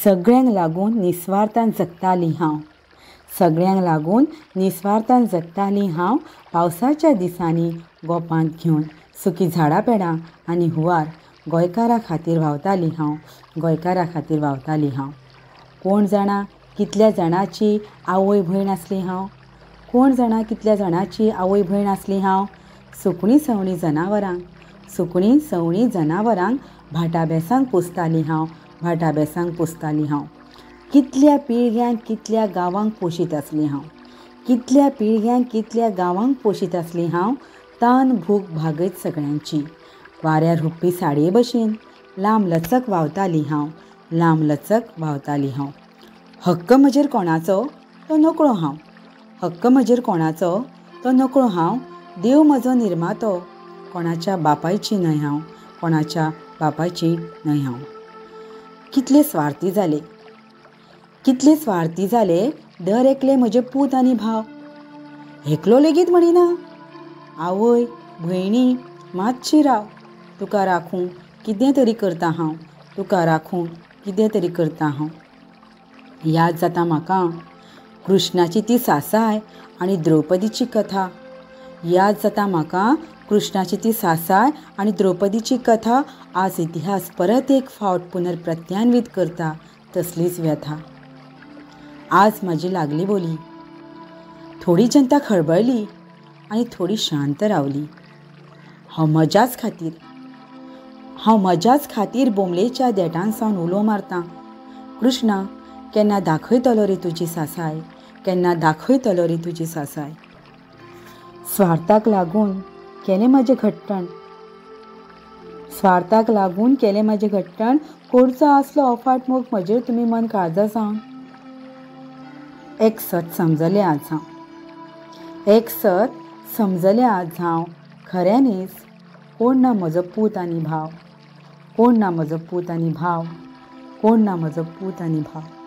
सगळ्यांक लागून निस्वार्थान जगतालीं हांव. सगळ्यांक लागून निस्वार्थान जगतालीं हांव. पावसाच्या दिसांनी गोपांत घेवन सुकी झाडां पेडां आनी हुंवार गोंयकारां खातीर व्हांवतालीं हांव. गोंयकारां खातीर व्हांवतालीं हांव. कोण जाणा कितल्या जाणांची आवय भयण आसलीं हांव. कोण जाणा कितल्या जाणांची आवय भयण आसलीं हांव. सुकणीं सवणीं जनावरांक सुकणीं सवणीं जनावरांक भाटाबेसांक पोसतालीं हांव. भाटाबेसांक पोसतालीं हांव. कितल्या पिळग्यांक कितल्या गांवांक पोशीत आसलीं हांव. कितल्या पिळग्यांक कितल्या गांवांक पोशीत आसलीं हांव. तान भूक भागयत सगळ्यांची. वाऱ्यार हुबपी साडये भशेन लांबलचक व्हांवतालीं हांव. लांबलचक व्हांवतालीं हांव. हक्क म्हजेर कोणाचो तो नकळो हांव. हक्क म्हजेर कोणाचो तो नकळो हांव. देव म्हजो निर्मातो कोणाच्या बापायची न्हय हांव. कोणाच्या बापायची न्हय हांव. कितले स्वार्थी जाले. कितले स्वार्थी जाले दर एकले म्हजे पूत आनी भाव. एकलो लेगीत म्हणिना आवय भयणी मातशी राव. तुका राखूं कितें तरी करता हांव. तुका राखूं कितें तरी करता हांव. याद जाता म्हाका कृष्णाची ती सासाय आनी द्रौपदीची कथा. याद जाता म्हाका कृष्णाची ती सासाय आनी द्रौपदीची कथा. आज इतिहास परत एक फावट पुनर्प्रत्यान्वीत करता तसलीच व्यथा. आज म्हजी लागली बोली. थोडी जनता खळबळली आनी थोडी शांत रावली. हांव म्हज्याच खातीर बोमलेच्या देठान सावन उलो मारतां. कृष्णा केन्ना दाखयतलो रे तुजी सासाय. केन्ना दाखयतलो रे तुजी सासाय. स्वार्थाक लागून केलें म्हजें घट्टण. स्वार्थाक लागून केलें म्हजें घट्टण. करचो आसलो अफाट मोग म्हजेर तुमी मन काळजा सावन. एक सत समजलें आज हांव. एक सत समजलें आज हांव. खऱ्यांनीच कोण ना म्हजो पूत आनी भाव. कोण ना म्हजो पूत आनी भाव. कोण ना म्हजो पूत आनी भाव.